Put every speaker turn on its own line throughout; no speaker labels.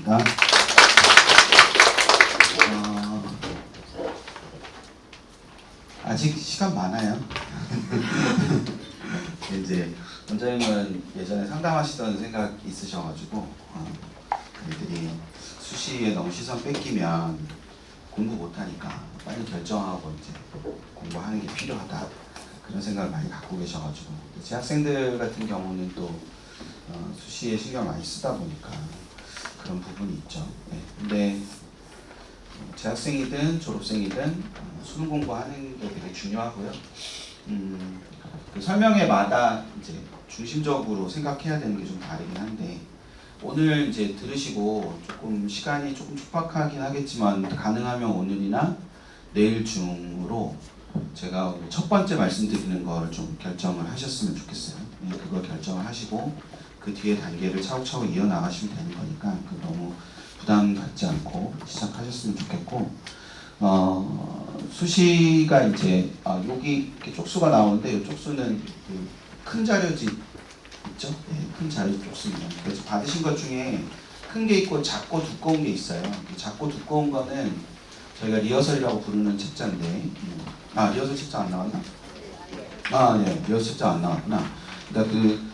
반갑습니다. 아직 시간 많아요. 이제 원장님은 예전에 상담하시던 생각 있으셔가지고 애들이 수시에 너무 시선 뺏기면 공부 못하니까 빨리 결정하고 이제 공부하는 게 필요하다, 그런 생각을 많이 갖고 계셔가지고, 제 학생들 같은 경우는 또 수시에 신경을 많이 쓰다 보니까 그런 부분이 있죠. 네. 근데 재학생이든 졸업생이든 수능 공부하는 게 되게 중요하고요. 그 설명회마다 이제 중심적으로 생각해야 되는 게 좀 다르긴 한데, 오늘 이제 들으시고 조금 시간이 조금 촉박하긴 하겠지만 가능하면 오늘이나 내일 중으로 제가 첫 번째 말씀드리는 거를 좀 결정을 하셨으면 좋겠어요. 네, 그걸 결정을 하시고 그 뒤에 단계를 차곡차곡 이어나가시면 되는 거니까 너무 부담 갖지 않고 시작하셨으면 좋겠고, 수시가 이제 여기 이렇게 쪽수가 나오는데, 이 쪽수는 그 큰 자료지 있죠? 네, 큰 자료 쪽수입니다. 그래서 받으신 것 중에 큰 게 있고 작고 두꺼운 게 있어요. 작고 두꺼운 거는 저희가 리허설이라고 부르는 책자인데, 리허설 책자 안 나왔나? 네, 리허설 책자 안 나왔구나. 그러니까 그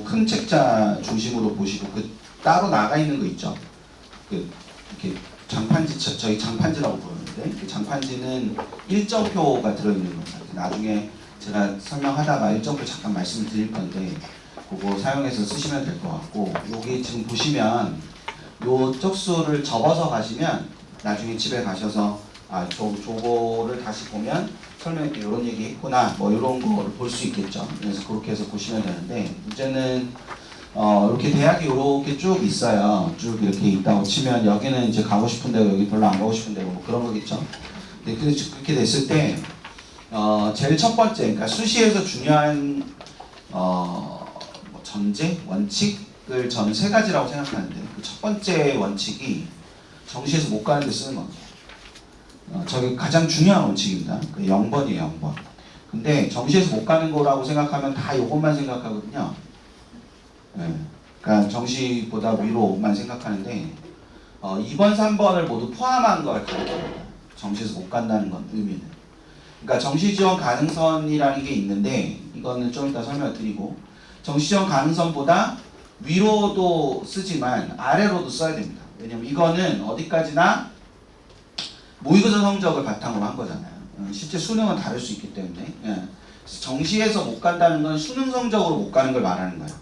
큰 책자 중심으로 보시고, 그 따로 나가 있는 거 있죠? 이렇게 장판지, 저희 장판지라고 부르는데, 그 장판지는 일정표가 들어있는 겁니다. 나중에 제가 설명하다가 일정표 잠깐 말씀드릴 건데, 그거 사용해서 쓰시면 될 것 같고, 여기 지금 보시면 요 쪽수를 접어서 가시면 나중에 집에 가셔서 저거를 다시 보면 설명 이런 얘기 했구나, 뭐 이런 거를 볼 수 있겠죠. 그래서 그렇게 해서 보시면 되는데, 이제는 이렇게 대학이 이렇게 쭉 있어요. 쭉 이렇게 있다고 치면 여기는 이제 가고 싶은 데고 여기 별로 안 가고 싶은 데고 뭐 그런 거겠죠. 근데 그렇게 됐을 때 제일 첫 번째, 그러니까 수시에서 중요한 뭐 전제, 원칙을 저는 세 가지라고 생각하는데, 그 첫 번째 원칙이 정시에서 못 가는 데 쓰는 겁니다. 저게 가장 중요한 원칙입니다. 그 0번이에요, 0번. 근데 정시에서 못 가는 거라고 생각하면 다 이것만 생각하거든요. 네. 그러니까 정시보다 위로만 생각하는데 2번, 3번을 모두 포함한 걸 가르칩니다. 정시에서 못 간다는 건 의미는. 그러니까 정시 지원 가능선이라는 게 있는데, 이거는 좀 이따 설명을 드리고, 정시 지원 가능선보다 위로도 쓰지만 아래로도 써야 됩니다. 왜냐면 이거는 어디까지나 모의고사 성적을 바탕으로 한 거잖아요. 실제 수능은 다를 수 있기 때문에. 정시에서 못 간다는 건 수능 성적으로 못 가는 걸 말하는 거예요.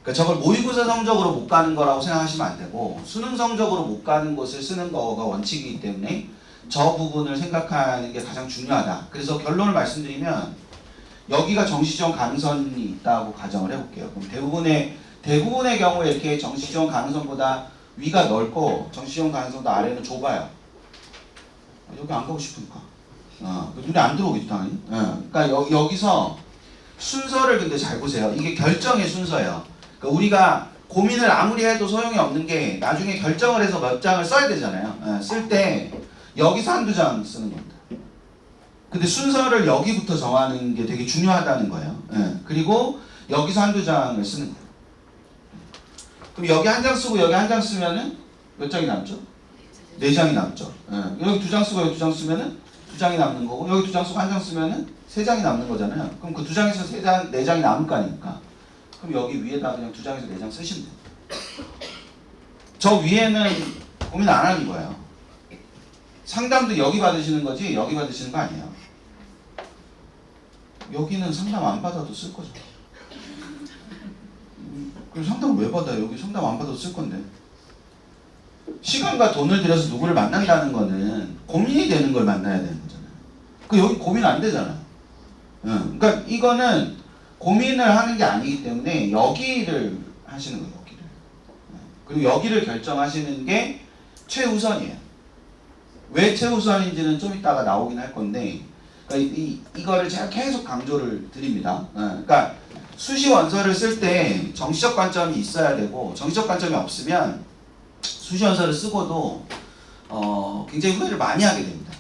그러니까 저걸 모의고사 성적으로 못 가는 거라고 생각하시면 안 되고, 수능 성적으로 못 가는 것을 쓰는 거가 원칙이기 때문에 저 부분을 생각하는 게 가장 중요하다. 그래서 결론을 말씀드리면, 여기가 정시지원 가능선이 있다고 가정을 해볼게요. 그럼 대부분의 경우에 이렇게 정시지원 가능선보다 위가 넓고 정시지원 가능선보다 아래는 좁아요. 여기 안 가고 싶으니까. 눈에 안 들어오겠지 당연히. 그러니까 여기서 순서를 근데 잘 보세요. 이게 결정의 순서예요. 그러니까 우리가 고민을 아무리 해도 소용이 없는 게, 나중에 결정을 해서 몇 장을 써야 되잖아요. 쓸 때 여기서 한두 장 쓰는 겁니다. 근데 순서를 여기부터 정하는 게 되게 중요하다는 거예요. 그리고 여기서 한두 장을 쓰는 거예요. 그럼 여기 한 장 쓰고 여기 한 장 쓰면은 몇 장이 남죠? 4장이 남죠. 여기 2장 쓰고 여기 2장 쓰면은 2장이 남는 거고, 여기 2장 쓰고 1장 쓰면은 3장이 남는 거잖아요. 그럼 그 2장에서 3장, 4장이 남을 거 아닙니까? 그럼 여기 위에다 그냥 2장에서 4장 쓰시면 돼요. 저 위에는 고민 안 하는 거예요. 상담도 여기 받으시는 거지 여기 받으시는 거 아니에요. 여기는 상담 안 받아도 쓸 거죠. 그럼 상담 왜 받아요? 여기 상담 안 받아도 쓸 건데. 시간과 돈을 들여서 누구를 만난다는 거는 고민이 되는 걸 만나야 되는 거잖아요. 여기 고민 안 되잖아요. 그러니까 이거는 고민을 하는 게 아니기 때문에 여기를 하시는 거예요. 여기를. 그리고 여기를 결정하시는 게 최우선이에요. 왜 최우선인지는 좀 이따가 나오긴 할 건데, 그러니까 이거를 제가 계속 강조를 드립니다. 그러니까 수시 원서를 쓸 때 정시적 관점이 있어야 되고, 정시적 관점이 없으면 수시 원서를 쓰고도 굉장히 후회를 많이 하게 됩니다.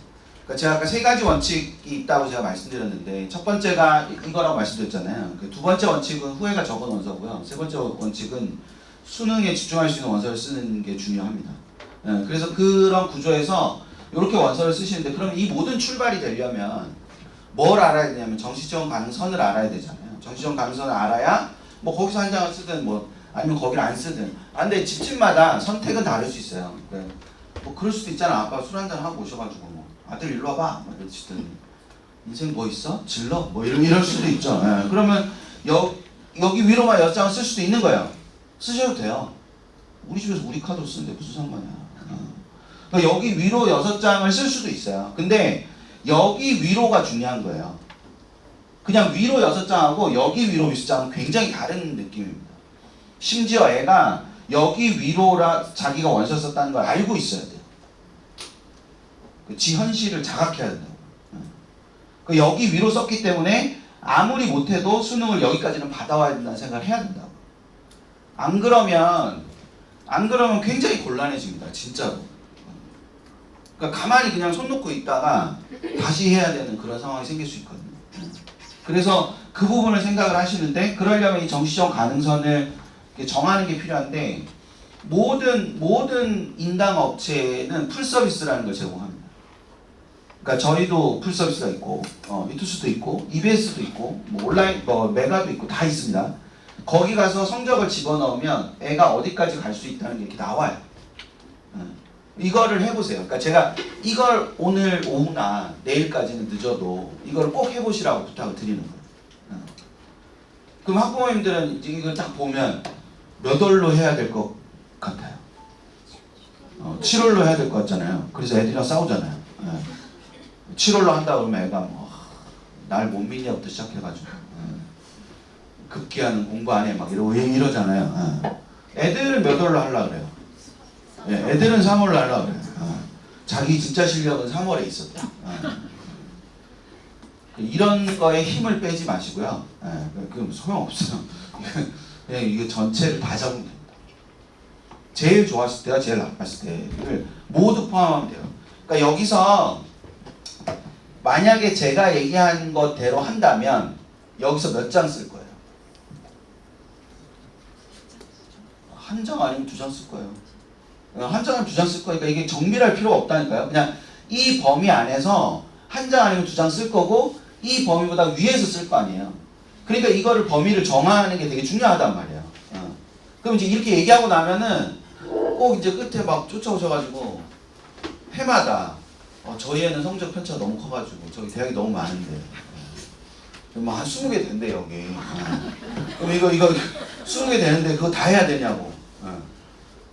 그러니까 제가 아까 3가지 원칙이 있다고 제가 말씀드렸는데, 첫 번째가 이거라고 말씀드렸잖아요. 그 두 번째 원칙은 후회가 적은 원서고요. 세 번째 원칙은 수능에 집중할 수 있는 원서를 쓰는 게 중요합니다. 그래서 그런 구조에서 이렇게 원서를 쓰시는데, 그럼 이 모든 출발이 되려면 뭘 알아야 되냐면 정시지원 가능선을 알아야 되잖아요. 정시지원 가능선을 알아야 뭐 거기서 한 장을 쓰든 뭐 아니면 거기를 안 쓰든. 근데 집집마다 선택은 다를 수 있어요. 뭐 그럴 수도 있잖아. 아빠 술 한잔 하고 오셔가지고 뭐 아들 일로 와봐 막 이러시더니 인생 뭐 있어? 질러? 뭐 이럴 수도 있죠. 그러면 여기 위로만 6장을 쓸 수도 있는 거예요. 쓰셔도 돼요. 우리 집에서 우리 카드로 쓰는데 무슨 상관이야. 그러니까 여기 위로 6장을 쓸 수도 있어요. 근데 여기 위로가 중요한 거예요. 그냥 위로 6장하고 여기 위로 6장은 굉장히 다른 느낌입니다. 심지어 애가 여기 위로라 자기가 원서 썼다는 걸 알고 있어야 돼요. 지 현실을 자각해야 된다고. 여기 위로 썼기 때문에 아무리 못해도 수능을 여기까지는 받아와야 된다는 생각을 해야 된다고. 안 그러면 굉장히 곤란해집니다. 진짜로. 그러니까 가만히 그냥 손 놓고 있다가 다시 해야 되는 그런 상황이 생길 수 있거든요. 그래서 그 부분을 생각을 하시는데, 그러려면 이 정시적 가능선을 정하는 게 필요한데, 모든 인강 업체는 풀 서비스라는 걸 제공합니다. 그러니까 저희도 풀 서비스가 있고, 유투스도 있고, EBS도 있고, 뭐 온라인, 뭐 메가도 있고 다 있습니다. 거기 가서 성적을 집어넣으면 애가 어디까지 갈 수 있다는 게 이렇게 나와요. 이거를 해보세요. 그러니까 제가 이걸 오늘 오후나 내일까지는 늦어도 이걸 꼭 해보시라고 부탁을 드리는 거예요. 그럼 학부모님들은 이걸 딱 보면 몇 월로 해야 될 것 같아요? 7월로 해야 될 것 같잖아요. 그래서 애들이랑 싸우잖아요. 7월로 한다 그러면 애가 뭐 날 못 믿냐부터 시작해가지고 급기야는 공부 안 해 막 이러잖아요. 애들은 몇 월로 하려고 그래요? 애들은 3월로 하려고 그래요. 자기 진짜 실력은 3월에 있었다. 이런 거에 힘을 빼지 마시고요. 그럼 소용없어요. 그냥 이게 전체를 다 잡으면 됩니다. 제일 좋았을 때와 제일 나빴을 때를 모두 포함하면 돼요. 그러니까 여기서 만약에 제가 얘기한 것대로 한다면 여기서 몇 장 쓸 거예요? 한 장 아니면 2장 쓸 거예요. 한 장은 2장 쓸 거니까 이게 정밀할 필요가 없다니까요. 그냥 이 범위 안에서 한 장 아니면 2장 쓸 거고, 이 범위보다 위에서 쓸 거 아니에요. 그러니까 이거를 범위를 정하는 게 되게 중요하단 말이에요. 그럼 이제 이렇게 얘기하고 나면은 꼭 이제 끝에 막 쫓아오셔가지고 해마다 저희 애는 성적 편차가 너무 커가지고 저기 대학이 너무 많은데 뭐 한 20개 된대 여기. 그럼 이거 20개 되는데 그거 다 해야 되냐고.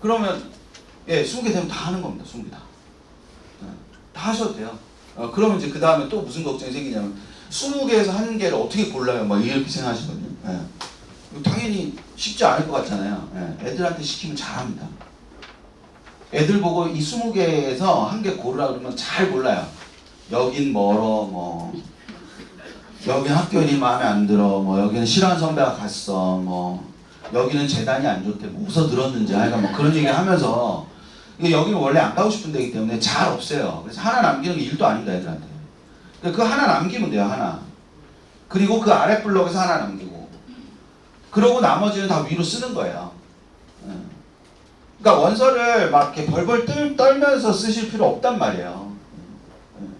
그러면 20개 되면 다 하는 겁니다. 20개 다. 다 하셔도 돼요. 그러면 이제 그 다음에 또 무슨 걱정이 생기냐면 20개에서 한 개를 어떻게 골라요? 막 이렇게 생각하시거든요. 당연히 쉽지 않을 것 같잖아요. 애들한테 시키면 잘합니다. 애들 보고 이 20개에서 한 개 고르라 그러면 잘 골라요. 여긴 멀어, 뭐 여긴 학교니 마음에 안 들어, 뭐 여기는 싫어하는 선배가 갔어, 뭐 여기는 재단이 안 좋대, 뭐 웃어 들었는지 하여간 뭐 그런 얘기 하면서, 이게 여기는 원래 안 가고 싶은 데이기 때문에 잘 없애요. 그래서 하나 남기는 게 일도 아닙니다, 애들한테. 그 하나 남기면 돼요, 하나. 그리고 그 아래 블럭에서 하나 남기고, 그러고 나머지는 다 위로 쓰는 거예요. 그러니까 원서를 막 이렇게 벌벌 떨면서 쓰실 필요 없단 말이에요.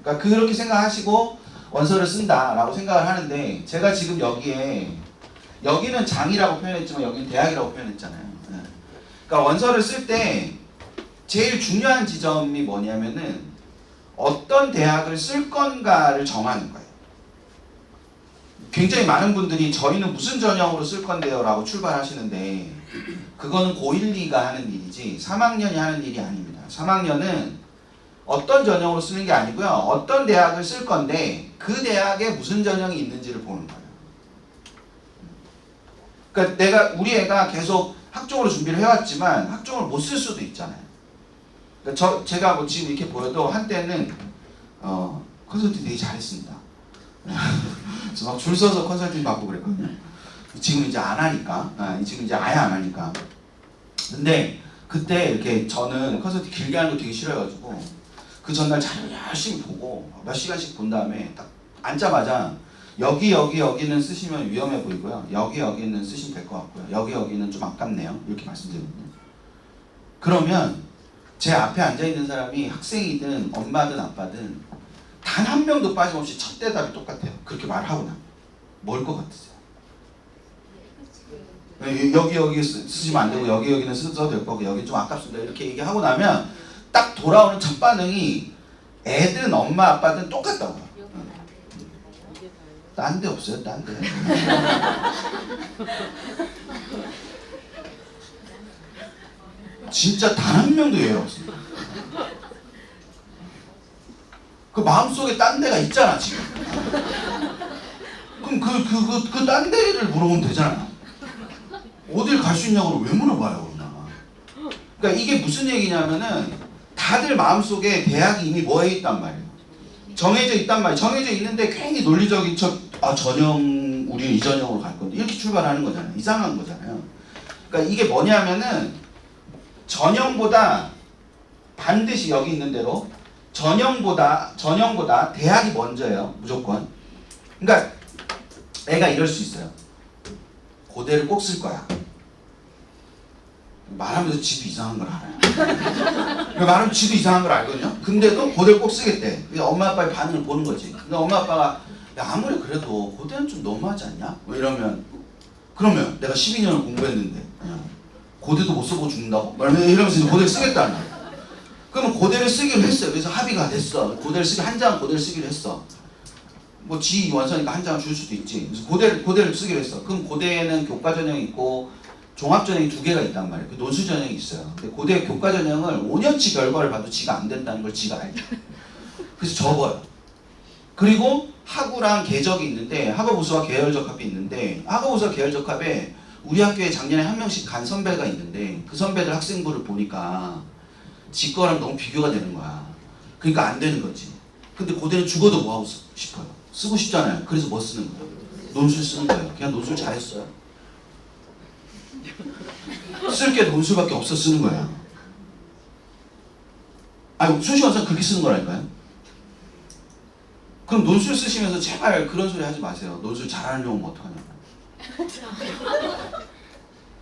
그러니까 그렇게 생각하시고 원서를 쓴다라고 생각을 하는데, 제가 지금 여기는 장이라고 표현했지만 여기는 대학이라고 표현했잖아요. 그러니까 원서를 쓸 때 제일 중요한 지점이 뭐냐면은 어떤 대학을 쓸 건가를 정하는 거예요. 굉장히 많은 분들이 저희는 무슨 전형으로 쓸 건데요 라고 출발하시는데, 그거는 고1, 2가 하는 일이지 3학년이 하는 일이 아닙니다. 3학년은 어떤 전형으로 쓰는 게 아니고요, 어떤 대학을 쓸 건데 그 대학에 무슨 전형이 있는지를 보는 거예요. 그러니까 우리 애가 계속 학종으로 준비를 해왔지만 학종을 못 쓸 수도 있잖아요. 그러니까 제가 뭐 지금 이렇게 보여도 한때는 컨설팅 되게 잘했습니다. 그래서 막 줄 서서 컨설팅 받고 그랬거든요. 지금 이제 안 하니까, 지금 이제 아예 안 하니까. 근데 그때 이렇게 저는 컨설팅 길게 하는 거 되게 싫어해가지고 그 전날 자료 열심히 보고 몇 시간씩 본 다음에 딱 앉자마자 여기는 쓰시면 위험해 보이고요. 여기는 쓰시면 될 것 같고요. 여기는 좀 아깝네요. 이렇게 말씀드리거든요. 그러면 제 앞에 앉아있는 사람이 학생이든 엄마든 아빠든 단 한 명도 빠짐없이 첫 대답이 똑같아요. 그렇게 말하고 나면 뭘 것 같으세요? 여기 쓰시면 안 되고 여기는 써도 될 거고 여기 좀 아깝습니다. 이렇게 얘기하고 나면 딱 돌아오는 첫 반응이 애든 엄마 아빠든 똑같다고요. 딴 데 없어요? 딴 데. 진짜 단 한 명도 예외 없습니다. 그 마음속에 딴 데가 있잖아 지금. 그럼 그 딴 데를 물어보면 되잖아요. 어딜 갈 수 있냐고 왜 물어봐요, 그러나. 그러니까 이게 무슨 얘기냐면은 다들 마음속에 대학이 이미 뭐에 있단 말이에요. 정해져 있단 말이에요. 정해져 있는데 괜히 논리적인 전형 우리는 이 전형으로 갈 건데 이렇게 출발하는 거잖아요. 이상한 거잖아요. 그러니까 이게 뭐냐면은 전형보다 반드시 여기 있는 대로 전형보다 대학이 먼저예요. 무조건. 그러니까 애가 이럴 수 있어요. 고대를 꼭 쓸 거야. 말하면서 지도 이상한 걸 알아요. 말하면 지도 이상한 걸 알거든요. 근데도 고대를 꼭 쓰겠대. 엄마 아빠의 반응을 보는 거지. 근데 엄마 아빠가 야, 아무리 그래도 고대는 좀 너무하지 않냐? 뭐 이러면 그러면 내가 12년을 공부했는데 고대도 못 써보고 죽는다고? 이러면서 고대를 쓰겠다는 거야. 그러면 고대를 쓰기로 했어요. 그래서 합의가 됐어. 고대를 쓰기 한 장 고대를 쓰기로 했어. 뭐 지 원서니까 한 장을 줄 수도 있지. 그래서 고대를 쓰기로 했어. 그럼 고대에는 교과 전형이 있고 종합 전형이 두 개가 있단 말이에요. 논술 전형이 있어요. 근데 고대 교과 전형을 5년치 결과를 봐도 지가 안 된다는 걸 지가 알죠. 그래서 접어요. 그리고 학우랑 계적이 있는데 학업우수와 계열적합이 있는데 학업우수와 계열적합에 우리 학교에 작년에 한 명씩 간 선배가 있는데 그 선배들 학생부를 보니까 지 거랑 너무 비교가 되는 거야. 그러니까 안 되는 거지. 근데 고대는 죽어도 뭐 하고 싶어요? 쓰고 싶잖아요. 그래서 뭐 쓰는 거예요? 논술 쓰는 거예요. 그냥 논술 잘했어요. 쓸 게 논술밖에 없어 쓰는 거야. 아니 수시원서는 그렇게 쓰는 거라니까요. 그럼 논술 쓰시면서 제발 그런 소리 하지 마세요. 논술 잘하는 놈은 어떡하냐고.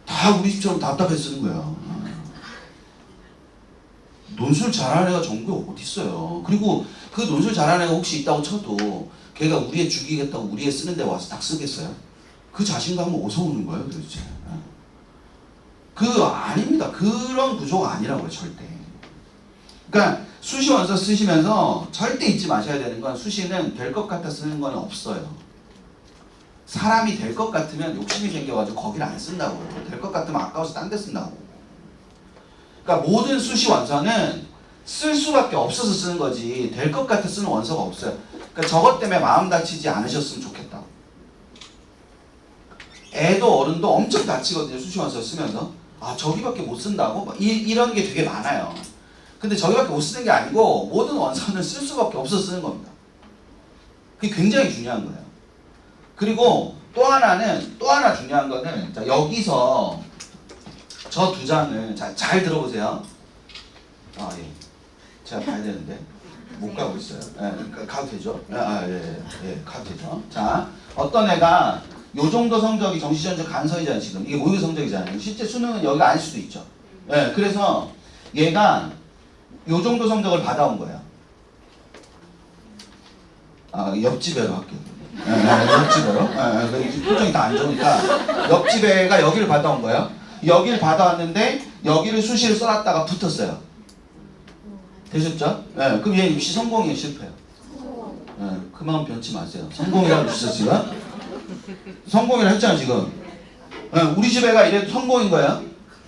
다 우리 집처럼 답답해 쓰는 거야. 논술 잘하는 애가 전국에 어디 있어요. 그리고 그 논술 잘하는 애가 혹시 있다고 쳐도 걔가 우리 애 죽이겠다고 우리 애 쓰는 데 와서 딱 쓰겠어요? 그 자신감은 어디서 오는 거예요 도대체. 아닙니다. 그런 구조가 아니라고요 절대. 그러니까 수시 원서 쓰시면서 절대 잊지 마셔야 되는 건 수시는 될 것 같아 쓰는 건 없어요. 사람이 될 것 같으면 욕심이 생겨가지고 거기를 안 쓴다고. 될 것 같으면 아까워서 딴 데 쓴다고. 그러니까 모든 수시 원서는 쓸 수밖에 없어서 쓰는 거지 될 것 같아 쓰는 원서가 없어요. 그러니까 저것 때문에 마음 다치지 않으셨으면 좋겠다. 애도 어른도 엄청 다치거든요. 수시 원서 쓰면서. 아 저기밖에 못 쓴다고? 이런 게 되게 많아요. 근데 저기밖에 못 쓰는 게 아니고 모든 원서는 쓸 수밖에 없어서 쓰는 겁니다. 그게 굉장히 중요한 거예요. 그리고 또 하나 중요한 거는 자, 여기서 저 두 장을 잘 들어보세요. 아 예, 제가 봐야 되는데 못 가고 있어요. 예, 가도 되죠? 예, 가도 되죠. 자, 어떤 애가 요 정도 성적이 정시전적 간서이잖아요. 지금 이게 모의고 성적이잖아요. 실제 수능은 여기가 아닐 수도 있죠. 예, 그래서 얘가 요 정도 성적을 받아온 거예요. 아, 옆집애로 할게요. 옆집애로. 표정이 다 안 좋으니까 옆집 애가 여기를 받아온 거예요. 여기를 받아왔는데 여기를 수시를 써놨다가 붙었어요. 되셨죠? 그럼 얘 입시 성공이에요, 실패요? 그 마음 변치 마세요. 성공이라고 주셨어 지금? 성공이라 했잖아 지금. 우리 집 애가 이래도 성공인 거야.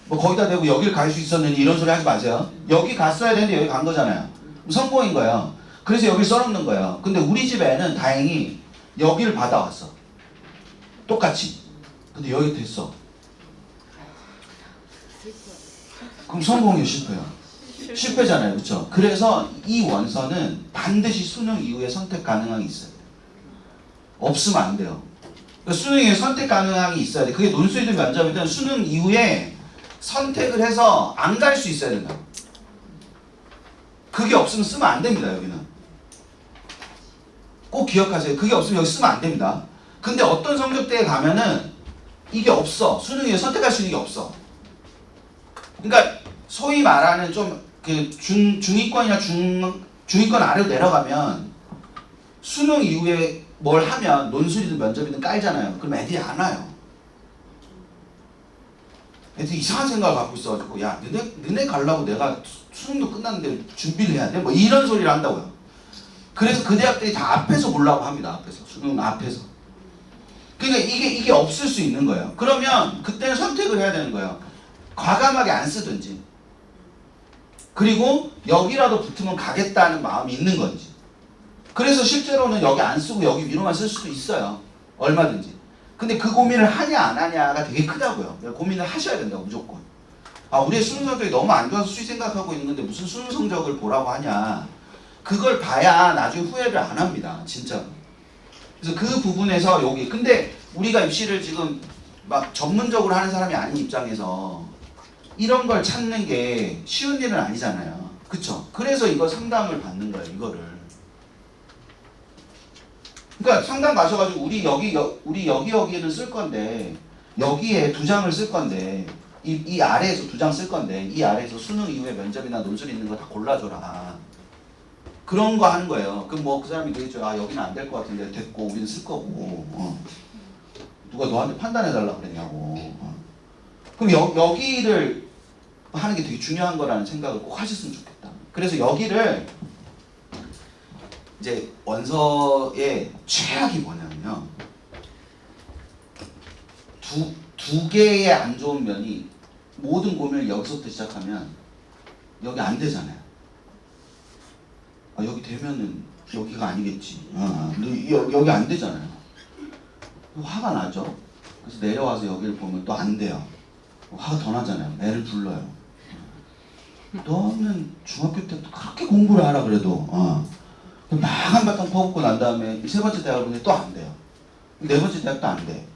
뭐 거기다 대고 여기를 갈 수 있었느니 이런 소리 하지 마세요. 여기 갔어야 되는데 여기 간 거잖아요. 성공인 거예요. 그래서 여기를 써놓는 거예요. 근데 우리 집 애는 다행히 여기를 받아왔어. 똑같이. 근데 여기 됐어. 그럼 성공이에요, 실패요? 실패잖아요, 그렇죠? 그래서 이 원서는 반드시 수능 이후에 선택 가능함이 있어요. 없으면 안 돼요. 그러니까 수능 이후에 선택 가능함이 있어야 돼. 그게 논술이든 면접이든 수능 이후에 선택을 해서 안 갈 수 있어야 된다. 그게 없으면 쓰면 안 됩니다, 여기는. 꼭 기억하세요. 그게 없으면 여기 쓰면 안 됩니다. 근데 어떤 성적대에 가면은 이게 없어. 수능에 선택할 수 있는 게 없어. 그러니까 소위 말하는 좀 그 중위권이나 중위권 아래로 내려가면 수능 이후에 뭘 하면 논술이든 면접이든 깔잖아요. 그럼 애들이 안 와요. 애들이 이상한 생각을 갖고 있어가지고 야 너네 가려고 내가 수능도 끝났는데 준비를 해야 돼? 뭐 이런 소리를 한다고요. 그래서 그 대학들이 다 앞에서 보려고 합니다. 앞에서 수능 앞에서. 그러니까 이게 없을 수 있는 거예요. 그러면 그때는 선택을 해야 되는 거예요. 과감하게 안 쓰든지. 그리고 여기라도 붙으면 가겠다는 마음이 있는 건지. 그래서 실제로는 여기 안 쓰고 여기 위로만 쓸 수도 있어요. 얼마든지. 근데 그 고민을 하냐 안 하냐가 되게 크다고요. 고민을 하셔야 된다고 무조건. 아 우리의 수능 성적이 너무 안 좋아서 수시 생각하고 있는 건데 무슨 수능 성적을 보라고 하냐. 그걸 봐야 나중에 후회를 안 합니다. 진짜. 그래서 그 부분에서 여기 근데 우리가 입시를 지금 막 전문적으로 하는 사람이 아닌 입장에서 이런 걸 찾는 게 쉬운 일은 아니잖아요. 그쵸? 그래서 이거 상담을 받는 거예요. 이거를. 그러니까 상담 가셔가지고 우리 여기에는 쓸 건데 여기에 2장을 쓸 건데 이 아래에서 2장 쓸 건데 이 아래에서 수능 이후에 면접이나 논술 있는 거 다 골라줘라. 그런 거 하는 거예요. 그럼 뭐 그 사람이 되겠죠. 아 여기는 안 될 것 같은데 됐고 우리는 쓸 거고. 누가 너한테 판단해달라고 그랬냐고. 그럼 여기를 하는 게 되게 중요한 거라는 생각을 꼭 하셨으면 좋겠다. 그래서 여기를 이제 원서의 최악이 뭐냐면요. 두 개의 안 좋은 면이 모든 고민을 여기서부터 시작하면 여기 안 되잖아요. 아, 여기 되면은 여기가 아니겠지. 여기 안 되잖아요. 화가 나죠. 그래서 내려와서 여기를 보면 또 안 돼요. 화가 더 나잖아요. 애를 불러요. 너는 중학교 때부터 그렇게 공부를 하라 그래도 막 한바탕 퍼붓고 난 다음에 3번째 대학을 보는데 또 안 돼요. 4번째 대학도 안 돼.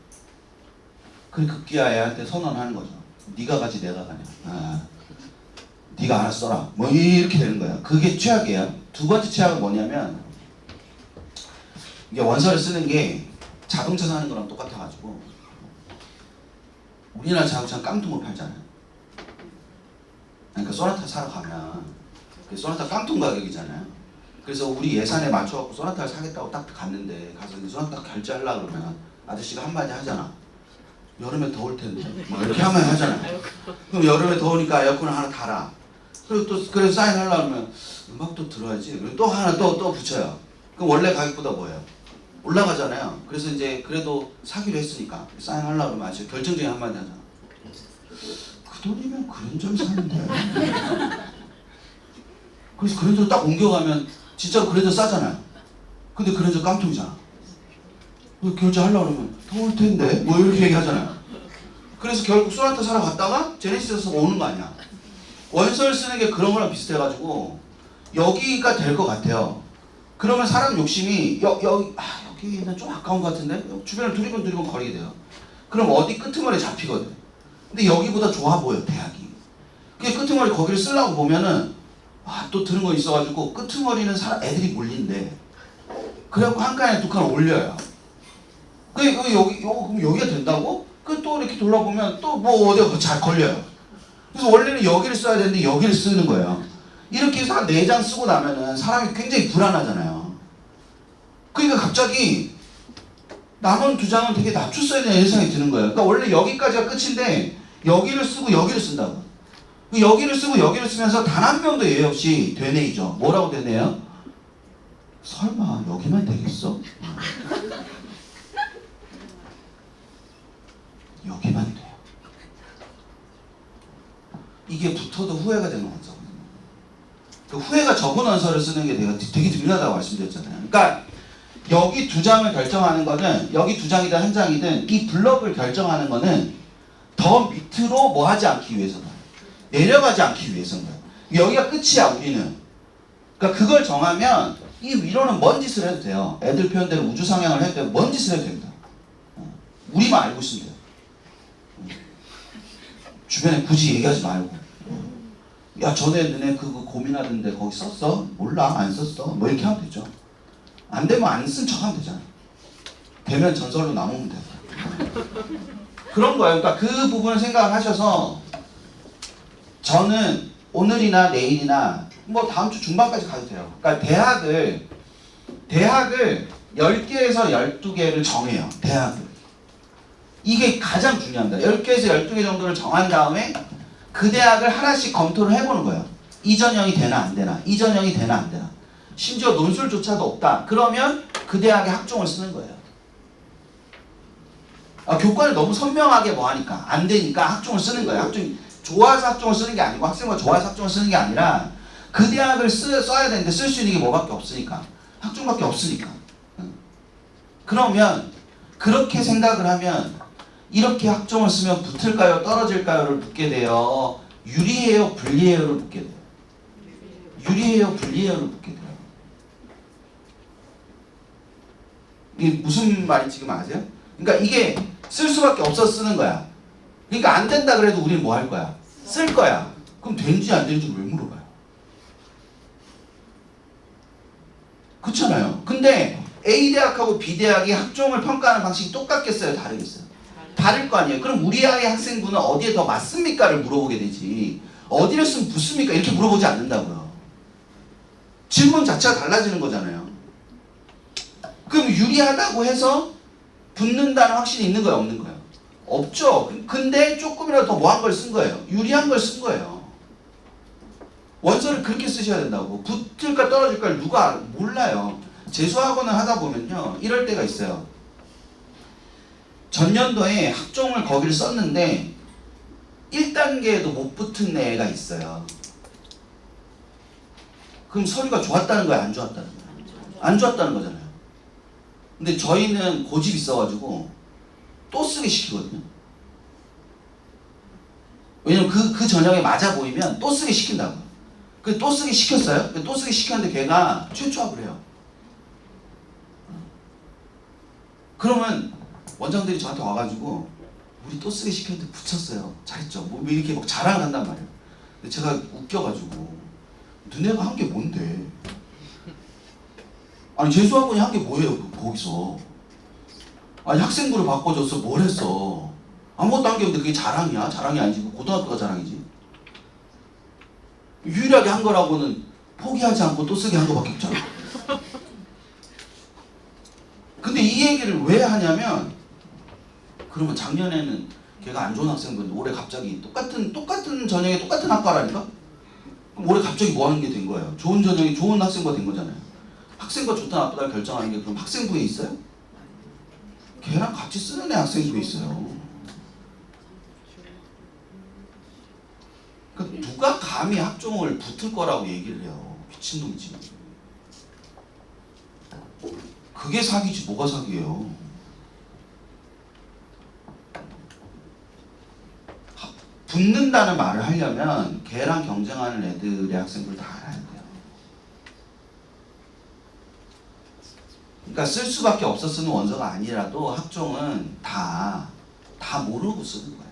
그래 급기야 애한테 선언하는 거죠. 네가 가지 내가 가냐. 네가 알아서 써라. 뭐 이렇게 되는 거예요. 그게 최악이에요. 2번째 최악은 뭐냐면 이게 원서를 쓰는 게 자동차 사는 거랑 똑같아가지고 우리나라 자동차는 깡통을 팔잖아요. 그러니까 소나타 사러 가면 소나타 깡통 가격이잖아요. 그래서 우리 예산에 맞춰갖고 소나타를 사겠다고 딱 갔는데 가서 소나타 결제하려고 그러면 아저씨가 한마디 하잖아. 여름에 더울 텐데 뭐 이렇게 한마디 하잖아요. 그럼 여름에 더우니까 에어컨을 하나 달아. 그리고 또 그래서 사인하려고 하면 음악도 들어야지. 그리고 또 하나 또 붙여요. 그럼 원래 가격보다 뭐예요? 올라가잖아요. 그래서 이제 그래도 사기로 했으니까 사인하려고 그러면 아저씨 결정적인 한마디 하잖아. 그 돈이면 그랜저를 사는데. 그래서 그랜저를 딱 옮겨가면 진짜로 그랜저 싸잖아요. 근데 그랜저 깡통이잖아. 결제하려고 그러면 더울 텐데 뭐 이렇게 얘기하잖아요. 그래서 결국 소나타 사러 갔다가 제네시스에서 오는 거 아니야. 원서를 쓰는 게 그런 거랑 비슷해가지고 여기가 될 것 같아요. 그러면 사람 욕심이 여기는 좀 아까운 것 같은데 주변을 두리번 거리게 돼요. 그럼 어디 끄트머리에 잡히거든. 근데 여기보다 좋아 보여 대학이. 그 끄트머리 거기를 쓰려고 보면은 또 들은 거 있어가지고 끄트머리는 애들이 몰린대. 그래갖고 한 칸에 2칸 올려요. 그럼 여기가 된다고? 또 이렇게 돌아보면 또 뭐 어디가 잘 걸려요. 그래서 원래는 여기를 써야 되는데 여기를 쓰는 거예요. 이렇게 해서 한 4장 쓰고 나면은 사람이 굉장히 불안하잖아요. 그러니까 갑자기 남은 2장은 되게 낮췄어야 되는 생각이 드는 거예요. 그러니까 원래 여기까지가 끝인데 여기를 쓰고 여기를 쓴다고. 여기를 쓰고 여기를 쓰면서 단 한 명도 예외 없이 되뇌이죠. 뭐라고 되뇌요? 설마 여기만 되겠어? 여기만 돼요. 이게 붙어도 후회가 되는 원서거든요. 그 후회가 적은 원서를 쓰는 게 되게 중요하다고 말씀드렸잖아요. 그러니까 여기 2장을 결정하는 거는 여기 2장이든 1장이든 이 블럭을 결정하는 거는 더 밑으로 뭐 하지 않기 위해서는 내려가지 않기 위해서인 거예요. 여기가 끝이야 우리는. 그러니까 그걸 정하면 이 위로는 뭔 짓을 해도 돼요. 애들 표현대로 우주 상향을 해도 돼요. 뭔 짓을 해도 됩니다. 우리만 알고 있으면 돼요. 주변에 굳이 얘기하지 말고. 야 전에 너네 그거 고민하던데 거기 썼어? 몰라 안 썼어? 뭐 이렇게 하면 되죠. 안 되면 안 쓴 척하면 되잖아. 되면 전설로 남으면 돼. 그런 거예요. 그러니까 그 부분을 생각하셔서 저는 오늘이나 내일이나 뭐 다음 주 중반까지 가도 돼요. 그러니까 대학을 10개에서 12개를 정해요. 대학을. 이게 가장 중요합니다. 10개에서 12개 정도를 정한 다음에 그 대학을 하나씩 검토를 해보는 거예요. 이 전형이 되나 안 되나, 이 전형이 되나 안 되나. 심지어 논술조차도 없다. 그러면 그 대학의 학종을 쓰는 거예요. 교과를 너무 선명하게 뭐 하니까 안 되니까 학종을 쓰는 거예요. 학종 좋아서 학종을 쓰는 게 아니고 학생과 좋아서 학종을 쓰는 게 아니라 그 대학을 써야 되는데 쓸 수 있는 게 뭐밖에 없으니까 학종밖에 없으니까. 그러면 그렇게 생각을 하면 이렇게 학종을 쓰면 붙을까요 떨어질까요를 묻게 돼요. 유리해요 불리해요를 묻게 돼요. 유리해요 불리해요를 묻게 돼요. 이게 무슨 말인지 지금 아세요? 그러니까 이게 쓸 수밖에 없어서 쓰는 거야. 그러니까 안 된다 그래도 우리는 뭐 할 거야? 쓸 거야. 그럼 된지 안 된지 왜 물어봐요? 그렇잖아요. 근데 A대학하고 B대학이 학종을 평가하는 방식이 똑같겠어요? 다르겠어요? 다를 거 아니에요. 그럼 우리 아이 학생부는 어디에 더 맞습니까?를 물어보게 되지 어디를 쓰면 붙습니까? 이렇게 물어보지 않는다고요. 질문 자체가 달라지는 거잖아요. 그럼 유리하다고 해서 붙는다는 확신이 있는 거예요? 없는 거예요? 없죠. 근데 조금이라도 더 뭐한 걸 쓴 거예요. 유리한 걸 쓴 거예요. 원서를 그렇게 쓰셔야 된다고. 붙을까 떨어질까 누가 몰라요. 재수학원을 하다 보면요. 이럴 때가 있어요. 전년도에 학종을 거기를 썼는데 1단계에도 못 붙은 애가 있어요. 그럼 서류가 좋았다는 거야? 안 좋았다는 거야? 안 좋았다는 거잖아요. 근데 저희는 고집이 있어가지고 또 쓰게 시키거든요. 왜냐면 그 전형에 맞아 보이면 또 쓰게 시킨다고. 그 또 쓰게 시켰어요. 또 쓰게 시켰는데 걔가 최초합을 해요. 그러면 원장들이 저한테 와가지고 우리 또 쓰게 시켰는데 붙였어요. 잘했죠. 뭐 이렇게 막 자랑을 한단 말이에요. 근데 제가 웃겨가지고 너네가 한 게 뭔데? 아니 재수학원이 한 게 뭐예요 거기서? 아니 학생부를 바꿔줬어 뭘 했어? 아무것도 한 게 없는데 그게 자랑이야? 자랑이 아니지. 고등학교가 자랑이지. 유일하게 한 거라고는 포기하지 않고 또 쓰게 한 거밖에 없잖아. 근데 이 얘기를 왜 하냐면 그러면 작년에는 걔가 안 좋은 학생부인데 올해 갑자기 똑같은 전형에 똑같은 학과라니까? 그럼 올해 갑자기 뭐 하는 게 된 거예요? 좋은 전형이 좋은 학생부가 된 거잖아요. 학생부가 좋다 나쁘다를 결정하는 게 그럼 학생부에 있어요? 걔랑 같이 쓰는 애 학생부에 있어요. 그러니까 누가 감히 학종을 붙을 거라고 얘기를 해요. 미친놈이지. 그게 사기지 뭐가 사기예요. 붙는다는 말을 하려면 걔랑 경쟁하는 애들의 학생부를 다 알아야 돼요. 그러니까 쓸 수밖에 없어 쓰는 원서가 아니라도 학종은 다 모르고 쓰는 거예요.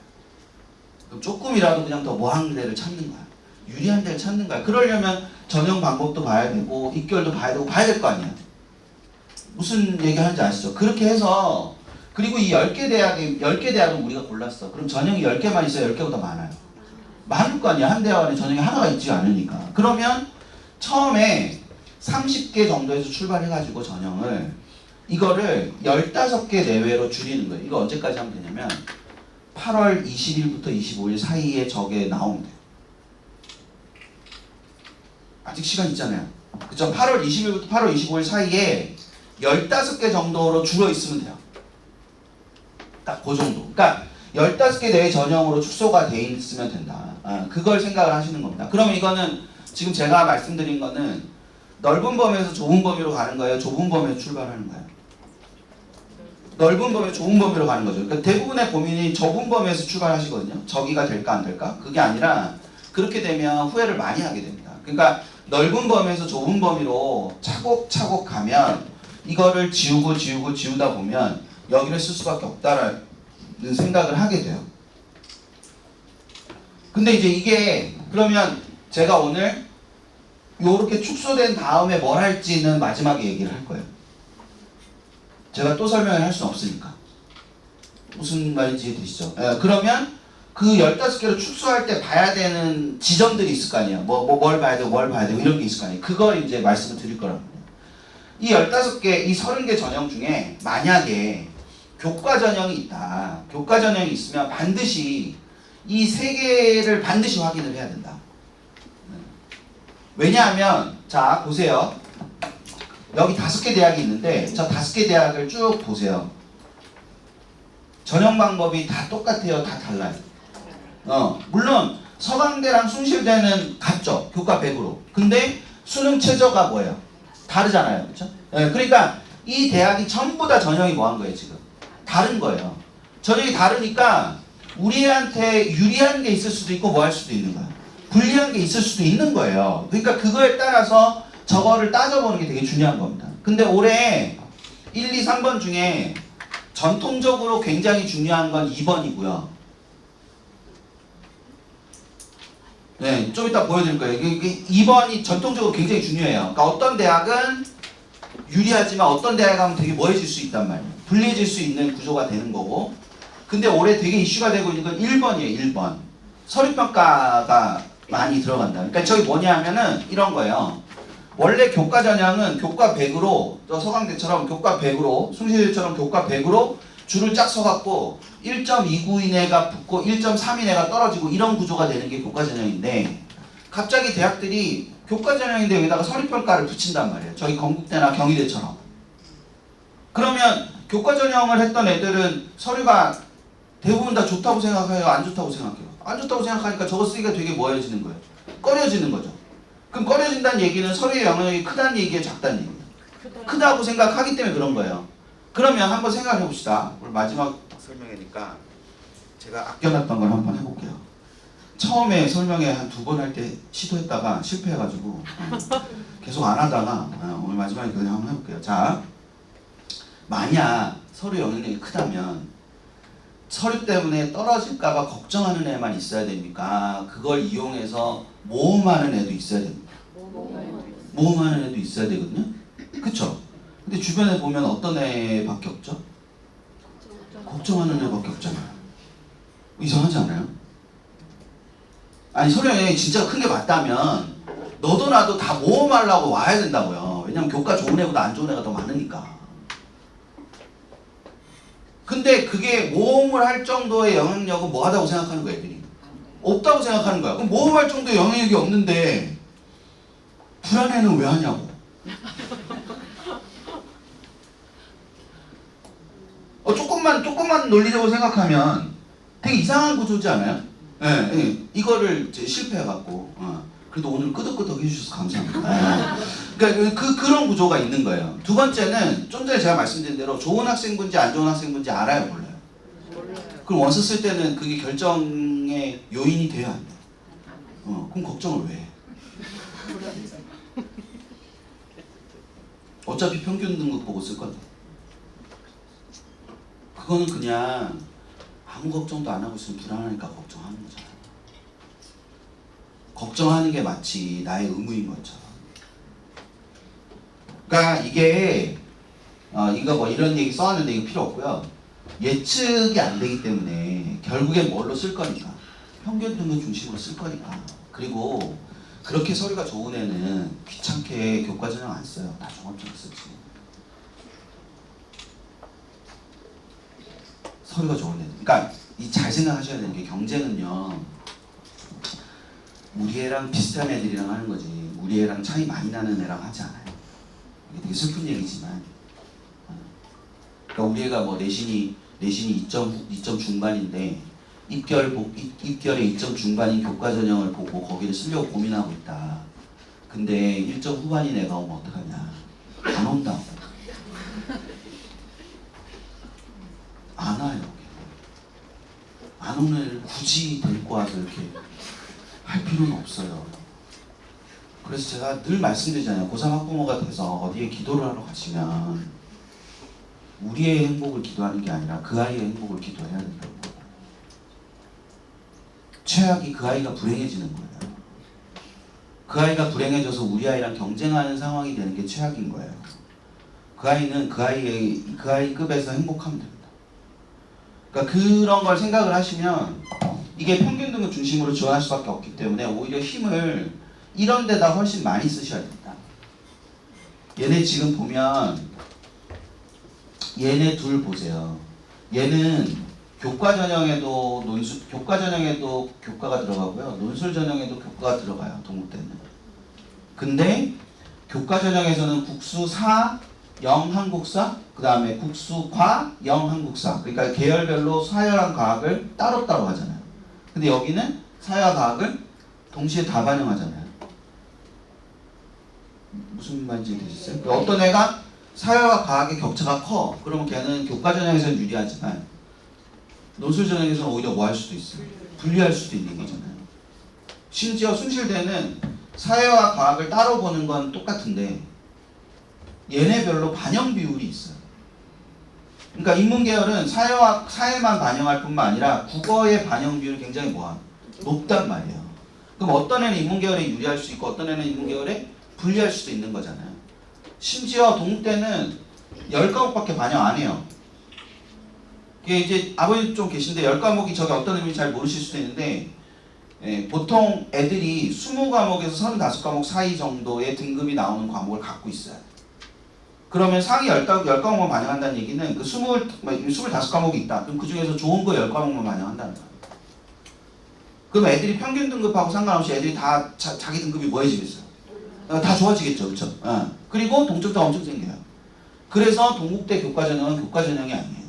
그럼 조금이라도 그냥 더 뭐한 데를 찾는 거야. 유리한 데를 찾는 거야. 그러려면 전형 방법도 봐야 되고 입결도 봐야 되고 봐야 될 거 아니에요. 무슨 얘기 하는지 아시죠? 그렇게 해서 그리고 이 10개 대학은 우리가 골랐어. 그럼 전형이 10개만 있어요? 10개보다 많아요? 많을 거 아니야. 한 대학 안에 전형이 하나가 있지 않으니까. 그러면 처음에 30개 정도에서 출발해가지고 전형을 이거를 15개 내외로 줄이는 거예요. 이거 언제까지 하면 되냐면 8월 20일부터 25일 사이에 저게 나오면 돼요. 아직 시간 있잖아요. 그쵸? 8월 20일부터 8월 25일 사이에 15개 정도로 줄어 있으면 돼요. 딱 그 정도. 그러니까 15개 내외 전형으로 축소가 돼 있으면 된다. 그걸 생각을 하시는 겁니다. 그러면 이거는 지금 제가 말씀드린 거는 넓은 범위에서 좁은 범위로 가는 거예요? 좁은 범위에서 출발하는 거예요? 넓은 범위, 좁은 범위로 가는 거죠. 그러니까 대부분의 고민이 좁은 범위에서 출발하시거든요. 저기가 될까 안 될까? 그게 아니라 그렇게 되면 후회를 많이 하게 됩니다. 그러니까 넓은 범위에서 좁은 범위로 차곡차곡 가면 이거를 지우다 보면 여기를 쓸 수밖에 없다라는 생각을 하게 돼요. 근데 이제 이게 그러면 제가 오늘 요렇게 축소된 다음에 뭘 할지는 마지막에 얘기를 할 거예요. 제가 또 설명을 할 수는 없으니까. 무슨 말인지 이해되시죠? 그러면 그 15개로 축소할 때 봐야 되는 지점들이 있을 거 아니에요. 뭘 봐야 되고 뭘 봐야 되고 이런 게 있을 거 아니에요. 그걸 이제 말씀을 드릴 거라고요. 이 15개, 이 30개 전형 중에 만약에 교과 전형이 있다. 교과 전형이 있으면 반드시 이 3개를 반드시 확인을 해야 된다. 왜냐하면 자 보세요. 여기 5개 대학이 있는데 저 5개 대학을 쭉 보세요. 전형 방법이 다 똑같아요. 다 달라요. 물론 서강대랑 숭실대는 같죠. 교과 100으로. 근데 수능 최저가 뭐예요? 다르잖아요. 그렇죠? 그러니까 이 대학이 전부 다 전형이 뭐 한 거예요, 지금? 다른 거예요. 전형이 다르니까 우리한테 유리한 게 있을 수도 있고 뭐 할 수도 있는 거야. 불리한 게 있을 수도 있는 거예요. 그러니까 그거에 따라서 저거를 따져보는 게 되게 중요한 겁니다. 근데 올해 1, 2, 3번 중에 전통적으로 굉장히 중요한 건 2번이고요. 네, 좀 이따 보여드릴 거예요. 이게 2번이 전통적으로 굉장히 중요해요. 그러니까 어떤 대학은 유리하지만 어떤 대학에 가면 되게 뭐해질 수 있단 말이에요. 불리해질 수 있는 구조가 되는 거고. 근데 올해 되게 이슈가 되고 있는 건 1번이에요. 1번. 서류평가가 많이 들어간다. 그러니까 저기 뭐냐 하면은 이런 거예요. 원래 교과 전형은 교과 100으로 또 서강대처럼 교과 100으로 숭실대처럼 교과 100으로 줄을 쫙 서갖고 1.29 이내가 붙고 1.3 이내가 떨어지고 이런 구조가 되는 게 교과 전형인데 갑자기 대학들이 교과 전형인데 여기다가 서류평가를 붙인단 말이에요. 저희 건국대나 경희대처럼. 그러면 교과 전형을 했던 애들은 서류가 대부분 다 좋다고 생각해요? 안 좋다고 생각해요? 안 좋다고 생각하니까 저거 쓰기가 되게 뭐해지는 거예요? 꺼려지는 거죠. 그럼 꺼려진다는 얘기는 서류의 영향력이 크다는 얘기예요? 작다는 얘기예요? 크다고 생각하기 때문에 그런 거예요. 그러면 한번 생각해 봅시다. 오늘 마지막 설명회니까 제가 아껴놨던 걸 한번 해볼게요. 처음에 설명회 한 2번 할 때 시도했다가 실패해가지고 계속 안 하다가 오늘 마지막에 그냥 한번 해볼게요. 자, 만약 서류 영향력이 크다면 서류 때문에 떨어질까봐 걱정하는 애만 있어야 됩니까? 그걸 이용해서 모험하는 애도 있어야 됩니다. 모험하는 애도 있어야 되거든요. 그쵸? 근데 주변에 보면 어떤 애밖에 없죠? 걱정하는 애밖에 없잖아요. 이상하지 않아요? 아니 서류 영향이 진짜 큰 게 맞다면 너도 나도 다 모험하려고 와야 된다고요. 왜냐면 교과 좋은 애보다 안 좋은 애가 더 많으니까. 근데 그게 모험을 할 정도의 영향력은 뭐 하다고 생각하는 거예요, 애들이? 없다고 생각하는 거야. 그럼 모험할 정도의 영향력이 없는데 불안해는 왜 하냐고. 조금만 논리적으로 생각하면 되게 이상한 구조지 않아요? 이거를 이제 실패해갖고 그래도 오늘 끄덕끄덕 해주셔서 감사합니다. 그러니까 그런 구조가 있는 거예요. 두 번째는 좀 전에 제가 말씀드린 대로 좋은 학생분인지 안 좋은 학생분인지 알아요, 몰라요? 그럼 원서 쓸 때는 그게 결정의 요인이 돼야 안 돼요. 그럼 걱정을 왜 해? 어차피 평균 등급 보고 쓸 건데. 그거는 그냥 아무 걱정도 안 하고 있으면 불안하니까 걱정하는 거잖아. 걱정하는 게 마치 나의 의무인 것처럼. 그러니까 이게 이거 뭐 이런 얘기 써왔는데 이거 필요 없고요. 예측이 안 되기 때문에 결국엔 뭘로 쓸 거니까 평균 등급 중심으로 쓸 거니까. 그리고 그렇게 서류가 좋은 애는 귀찮게 교과 전형 안 써요. 다 종합전형 쓰지. 서류가 좋은 애들. 그러니까 잘 생각하셔야 되는 게 경쟁은요. 우리 애랑 비슷한 애들이랑 하는 거지. 우리 애랑 차이 많이 나는 애랑 하지 않아요. 이게 되게 슬픈 얘기지만. 그러니까 우리 애가 뭐 내신이 2점 중반인데 입결에 2점 중반인 교과 전형을 보고 거기를 쓰려고 고민하고 있다. 근데 1점 후반인 애가 오면 어떡하냐. 안 온다고. 안 와요. 안 오는 애를 굳이 데리고 와서 이렇게 할 필요는 없어요. 그래서 제가 늘 말씀드리잖아요. 고3 학부모가 돼서 어디에 기도를 하러 가시면 우리의 행복을 기도하는 게 아니라 그 아이의 행복을 기도해야 된다고. 최악이 그 아이가 불행해지는 거예요. 그 아이가 불행해져서 우리 아이랑 경쟁하는 상황이 되는 게 최악인 거예요. 그 아이는 그 아이 급에서 행복하면 됩니다. 그러니까 그런 걸 생각을 하시면 이게 평균 등급 중심으로 지원할 수밖에 없기 때문에 오히려 힘을 이런 데다 훨씬 많이 쓰셔야 된다. 얘네 지금 보면 얘네 둘 보세요. 얘는 교과 전형에도 교과 전형에도 교과가 들어가고요. 논술 전형에도 교과가 들어가요. 동국대는. 근데 교과 전형에서는 국수 4, 0 한국사, 그 다음에 국수 과 0 한국사. 그러니까 계열별로 사회와 과학을 따로따로 하잖아요. 근데 여기는 사회와 과학을 동시에 다 반영하잖아요. 무슨 말인지 되셨어요? 그러니까 어떤 애가 사회와 과학의 격차가 커. 그러면 걔는 교과 전형에서는 유리하지만 논술 전형에서는 오히려 뭐 할 수도 있어요. 분리할 수도 있는 거잖아요. 심지어 숭실대는 사회와 과학을 따로 보는 건 똑같은데 얘네별로 반영 비율이 있어요. 그러니까 인문계열은 사회만 반영할 뿐만 아니라 국어의 반영 비율이 굉장히 높단 말이에요. 그럼 어떤 애는 인문계열에 유리할 수 있고 어떤 애는 인문계열에 불리할 수도 있는 거잖아요. 심지어 동국대는 10과목밖에 반영 안 해요. 이게 이제 아버님 좀 계신데 10과목이 저게 어떤 의미인지 잘 모르실 수도 있는데 보통 애들이 20과목에서 35과목 사이 정도의 등급이 나오는 과목을 갖고 있어요. 그러면 상위 10과목만 반영한다는 얘기는 그 25과목이 있다. 그럼 그 중에서 좋은 거 10과목만 반영한다는 거예요. 그럼 애들이 평균 등급하고 상관없이 애들이 다 자기 등급이 뭐해지겠어요? 다 좋아지겠죠. 그렇죠? 그리고 동점자가 엄청 생겨요. 그래서 동국대 교과전형은 교과전형이 아니에요.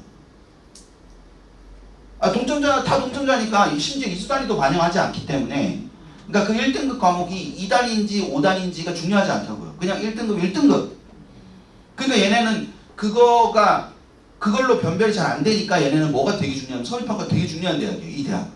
다 동점자니까 심지어 이수단위도 반영하지 않기 때문에 그러니까 그 1등급 과목이 2단인지 5단인지가 중요하지 않다고요. 그냥 1등급 1등급. 그러니까 얘네는 그걸로 변별이 잘 안 되니까 얘네는 뭐가 되게 중요하면 서울평가 되게 중요한 대학이에요. 이 대학.